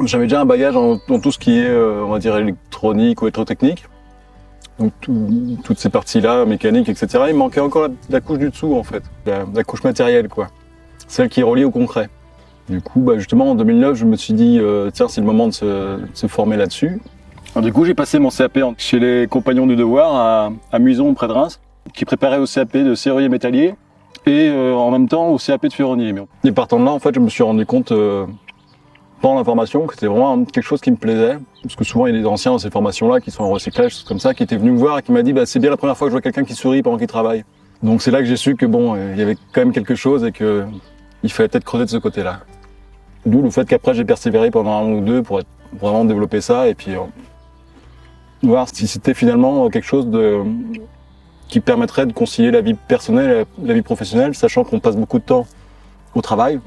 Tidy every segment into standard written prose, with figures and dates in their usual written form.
J'avais déjà un bagage dans tout ce qui est, on va dire, électronique ou électrotechnique. Donc toutes ces parties-là, mécanique, etc. Il manquait encore la couche du dessous, en fait. La couche matérielle, quoi. Celle qui est reliée au concret. Du coup, justement, en 2009, je me suis dit, tiens, c'est le moment de se former là-dessus. Du coup, j'ai passé mon CAP chez les Compagnons du Devoir à Muison, près de Reims, qui préparait au CAP de serrurier métallier et en même temps au CAP de ferronnier. Et partant de là, en fait, je me suis rendu compte pendant la formation que c'était vraiment quelque chose qui me plaisait, parce que souvent il y a des anciens dans ces formations-là qui sont en recyclage, comme ça, qui étaient venus me voir et qui m'a dit c'est bien la première fois que je vois quelqu'un qui sourit pendant qu'il travaille. Donc c'est là que j'ai su que il y avait quand même quelque chose et que il fallait peut-être creuser de ce côté-là. D'où le fait qu'après j'ai persévéré pendant un an ou deux pour vraiment développer ça et puis voir si c'était finalement quelque chose qui permettrait de concilier la vie personnelle et la vie professionnelle, sachant qu'on passe beaucoup de temps au travail,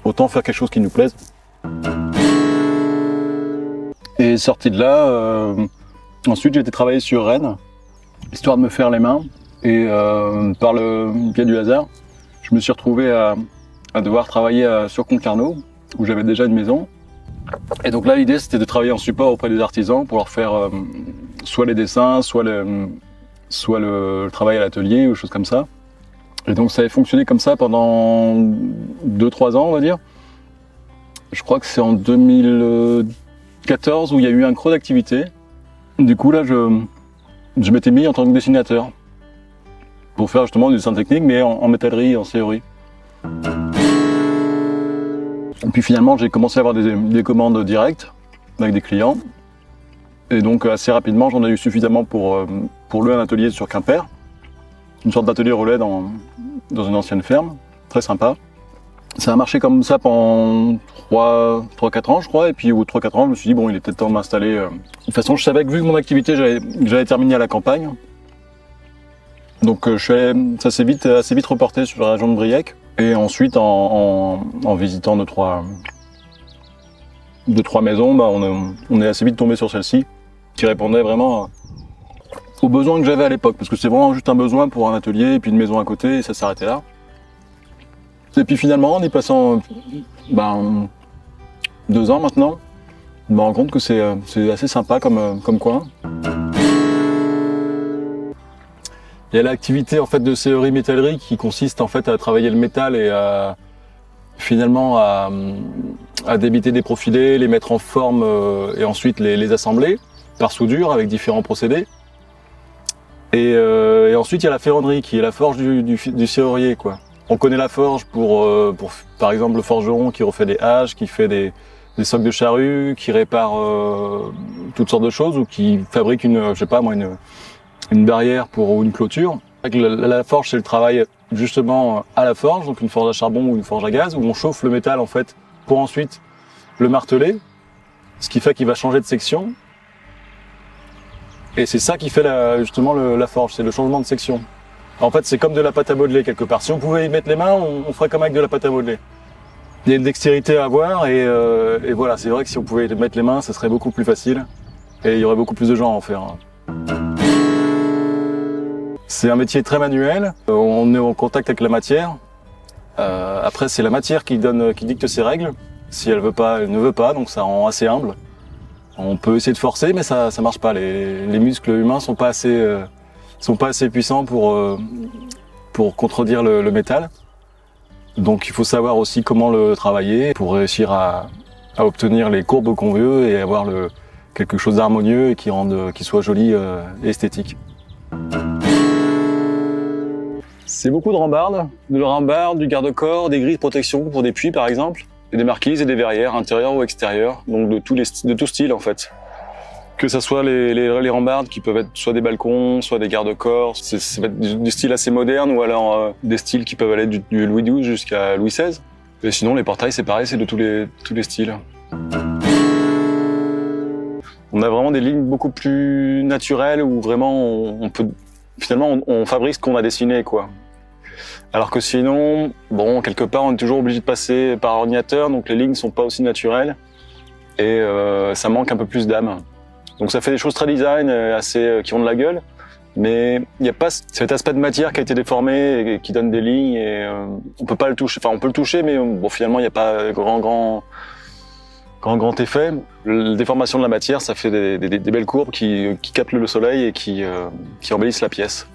autant faire quelque chose qui nous plaise. Et sorti de là, ensuite j'ai été travailler sur Rennes, histoire de me faire les mains. Et par le biais du hasard, je me suis retrouvé à devoir travailler sur Concarneau, où j'avais déjà une maison. Et donc là, l'idée c'était de travailler en support auprès des artisans pour leur faire soit les dessins, soit le travail à l'atelier ou des choses comme ça. Et donc ça avait fonctionné comme ça pendant 2-3 ans, on va dire. Je crois que c'est en 2014 où il y a eu un creux d'activité. Du coup, là, je m'étais mis en tant que dessinateur pour faire justement du dessin technique, mais en métallerie et en serrurerie. Et puis finalement, j'ai commencé à avoir des commandes directes avec des clients. Et donc assez rapidement, j'en ai eu suffisamment pour louer un atelier sur Quimper. Une sorte d'atelier relais dans une ancienne ferme, très sympa. Ça a marché comme ça pendant 3-4 ans, je crois, et puis au bout de 3-4 ans, je me suis dit, il est peut-être temps de m'installer. De toute façon, je savais que vu que mon activité, j'allais terminer à la campagne. Donc ça s'est assez vite reporté sur la région de Briec. Et ensuite, en visitant 2-3 maisons, on est assez vite tombé sur celle-ci, qui répondait vraiment aux besoins que j'avais à l'époque. Parce que c'est vraiment juste un besoin pour un atelier, et puis une maison à côté, et ça s'arrêtait là. Et puis finalement, en y passant 2 ans maintenant, je me rends compte que c'est assez sympa comme coin. Il y a l'activité en fait de serrurerie métallerie qui consiste en fait à travailler le métal et finalement à débiter des profilés, les mettre en forme et ensuite les assembler par soudure avec différents procédés. Et ensuite il y a la ferronnerie qui est la forge du serrurier, quoi. On connaît la forge pour par exemple le forgeron qui refait des haches, qui fait des socs de charrue, qui répare toutes sortes de choses ou qui fabrique une barrière ou une clôture. La forge, c'est le travail justement à la forge, donc une forge à charbon ou une forge à gaz, où on chauffe le métal en fait pour ensuite le marteler, ce qui fait qu'il va changer de section. Et c'est ça qui fait justement la forge, c'est le changement de section. En fait, c'est comme de la pâte à modeler quelque part. Si on pouvait y mettre les mains, on ferait comme avec de la pâte à modeler. Il y a une dextérité à avoir et voilà, c'est vrai que si on pouvait mettre les mains, ça serait beaucoup plus facile et il y aurait beaucoup plus de gens à en faire. C'est un métier très manuel, on est en contact avec la matière. Après, c'est la matière qui dicte ses règles. Si elle veut pas, elle ne veut pas, donc ça rend assez humble. On peut essayer de forcer, mais ça marche pas. Les muscles humains sont pas assez puissants pour contredire le métal. Donc il faut savoir aussi comment le travailler pour réussir à obtenir les courbes qu'on veut et avoir quelque chose d'harmonieux et qui soit joli et esthétique. C'est beaucoup de rambardes, du garde-corps, des grilles de protection pour des puits par exemple, et des marquises et des verrières intérieures ou extérieures, donc de tout style en fait. Que ça soit les rambardes qui peuvent être soit des balcons, soit des garde-corps, ça va être du style assez moderne ou alors des styles qui peuvent aller du Louis XII jusqu'à Louis XVI. Et sinon les portails c'est pareil, c'est de tous les styles. On a vraiment des lignes beaucoup plus naturelles où vraiment on peut, finalement, on fabrique ce qu'on a dessiné, quoi. Alors que sinon, bon, quelque part, on est toujours obligé de passer par ordinateur, donc les lignes sont pas aussi naturelles et ça manque un peu plus d'âme. Donc ça fait des choses très design, qui ont de la gueule, mais il n'y a pas cet aspect de matière qui a été déformé et qui donne des lignes et on peut pas le toucher. Enfin, on peut le toucher, mais bon, finalement, il n'y a pas grand effet. La déformation de la matière, ça fait des belles courbes qui captent le soleil et qui embellissent la pièce.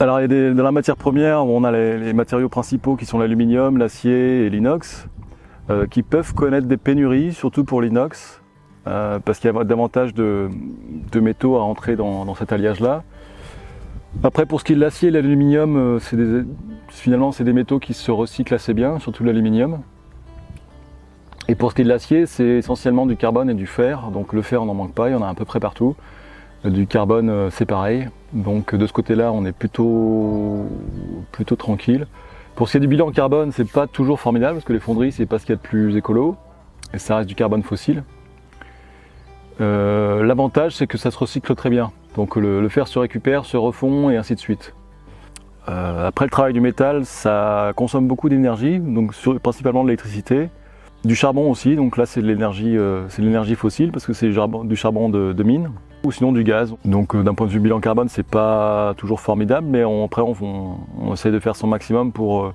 Alors, dans la matière première, on a les matériaux principaux qui sont l'aluminium, l'acier et l'inox, qui peuvent connaître des pénuries, surtout pour l'inox, parce qu'il y a davantage de métaux à entrer dans cet alliage-là. Après, pour ce qui est de l'acier et l'aluminium, finalement, c'est des métaux qui se recyclent assez bien, surtout l'aluminium. Et pour ce qui est de l'acier, c'est essentiellement du carbone et du fer. Donc le fer, on n'en manque pas, il y en a à peu près partout. Du carbone, c'est pareil. Donc de ce côté-là, on est plutôt tranquille. Pour ce qui est du bilan carbone, c'est pas toujours formidable, parce que les fonderies, c'est pas ce qu'il y a de plus écolo. Et ça reste du carbone fossile. L'avantage, c'est que ça se recycle très bien. Donc le fer se récupère, se refond et ainsi de suite. Après, le travail du métal, ça consomme beaucoup d'énergie, donc principalement de l'électricité. Du charbon aussi, donc là c'est de l'énergie fossile parce que c'est du charbon de mine, ou sinon du gaz. Donc d'un point de vue bilan carbone, c'est pas toujours formidable, mais après on essaie de faire son maximum pour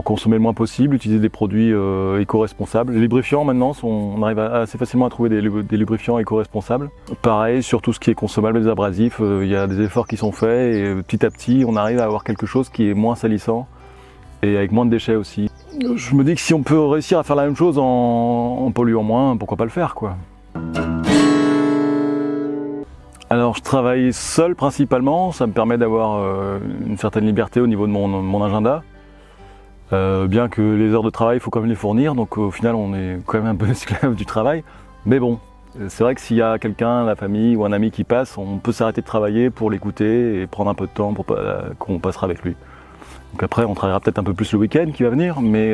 consommer le moins possible, utiliser des produits éco-responsables. Les lubrifiants maintenant, on arrive assez facilement à trouver des lubrifiants éco-responsables. Pareil, sur tout ce qui est consommable, les abrasifs, il y a des efforts qui sont faits et petit à petit on arrive à avoir quelque chose qui est moins salissant et avec moins de déchets aussi. Je me dis que si on peut réussir à faire la même chose en polluant moins, pourquoi pas le faire, quoi. Alors je travaille seul principalement, ça me permet d'avoir une certaine liberté au niveau de mon agenda. Bien que les heures de travail, il faut quand même les fournir, donc au final on est quand même un peu esclave du travail. Mais bon, c'est vrai que s'il y a quelqu'un, la famille ou un ami qui passe, on peut s'arrêter de travailler pour l'écouter et prendre un peu de temps qu'on passera avec lui. Donc après, on travaillera peut-être un peu plus le week-end qui va venir, mais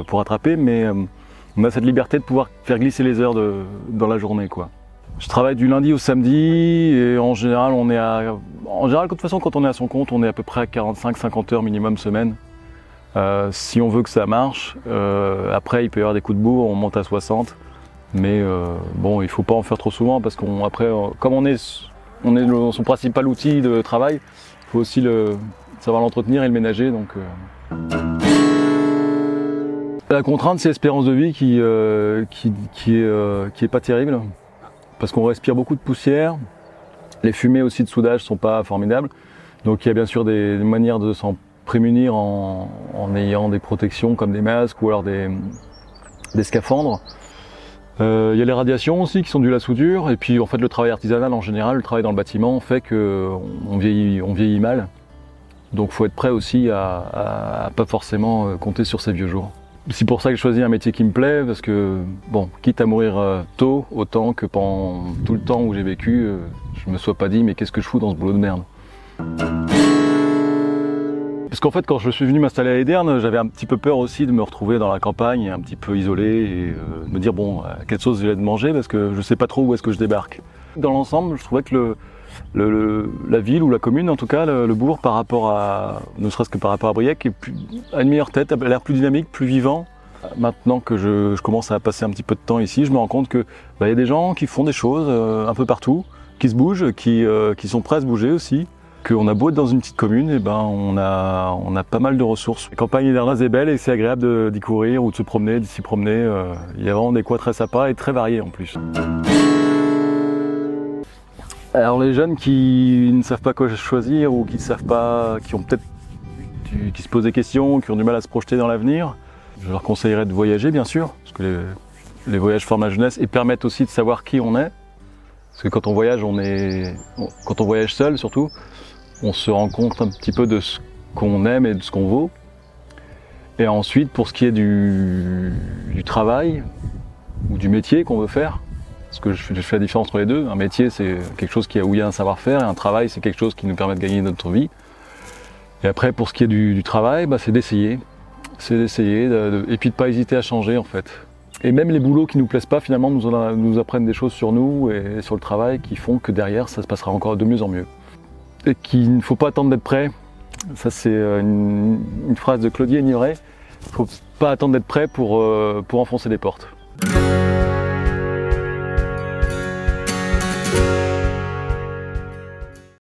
pour rattraper, mais on a cette liberté de pouvoir faire glisser les heures dans la journée, quoi. Je travaille du lundi au samedi et en général, de toute façon, quand on est à son compte, on est à peu près à 45-50 heures minimum semaine. Si on veut que ça marche, après il peut y avoir des coups de bourre, on monte à 60, mais bon, il faut pas en faire trop souvent parce qu'après, comme on est son principal outil de travail, il faut aussi savoir l'entretenir et le ménager. Donc, la contrainte, c'est l'espérance de vie qui est pas terrible, parce qu'on respire beaucoup de poussière. Les fumées aussi de soudage sont pas formidables. Donc il y a bien sûr des manières de s'en prémunir en ayant des protections comme des masques ou alors des scaphandres. Il y a les radiations aussi qui sont dues à la soudure, et puis en fait le travail artisanal en général, le travail dans le bâtiment fait qu'on vieillit mal. Donc il faut être prêt aussi à pas forcément compter sur ses vieux jours. C'est pour ça que je choisis un métier qui me plaît, parce que bon, quitte à mourir tôt, autant que pendant tout le temps où j'ai vécu, je me sois pas dit mais qu'est-ce que je fous dans ce boulot de merde. Parce qu'en fait, quand je suis venu m'installer à Ederne, j'avais un petit peu peur aussi de me retrouver dans la campagne, un petit peu isolé, et de me dire bon, quelle sauce j'ai de manger, parce que je sais pas trop où est-ce que je débarque. Dans l'ensemble, je trouvais que la ville ou la commune, en tout cas, le bourg, par rapport à, ne serait-ce que par rapport à Briec, a une meilleure tête, a l'air plus dynamique, plus vivant. Maintenant que je commence à passer un petit peu de temps ici, je me rends compte que y a des gens qui font des choses un peu partout, qui se bougent, qui sont prêts à se bouger aussi. Qu'on a beau être dans une petite commune, et on a pas mal de ressources. La campagne édernoise est belle et c'est agréable d'y courir ou de se promener, d'y s'y promener. Il y a vraiment des coins très sympas et très variés en plus. Alors les jeunes qui ne savent pas quoi choisir ou qui se posent des questions, qui ont du mal à se projeter dans l'avenir, je leur conseillerais de voyager bien sûr, parce que les voyages forment la jeunesse et permettent aussi de savoir qui on est. Parce que quand on voyage, quand on voyage seul surtout, on se rend compte un petit peu de ce qu'on aime et de ce qu'on vaut. Et ensuite, pour ce qui est du travail ou du métier qu'on veut faire, parce que je fais la différence entre les deux. Un métier, c'est quelque chose où il y a un savoir-faire, et un travail, c'est quelque chose qui nous permet de gagner notre vie. Et après, pour ce qui est du travail, c'est d'essayer. C'est d'essayer, et puis de ne pas hésiter à changer en fait. Et même les boulots qui nous plaisent pas, finalement, nous apprennent des choses sur nous et sur le travail qui font que derrière, ça se passera encore de mieux en mieux. Et qu'il ne faut pas attendre d'être prêt. Ça, c'est une phrase de Claudie Ignoret. Il ne faut pas attendre d'être prêt pour enfoncer les portes.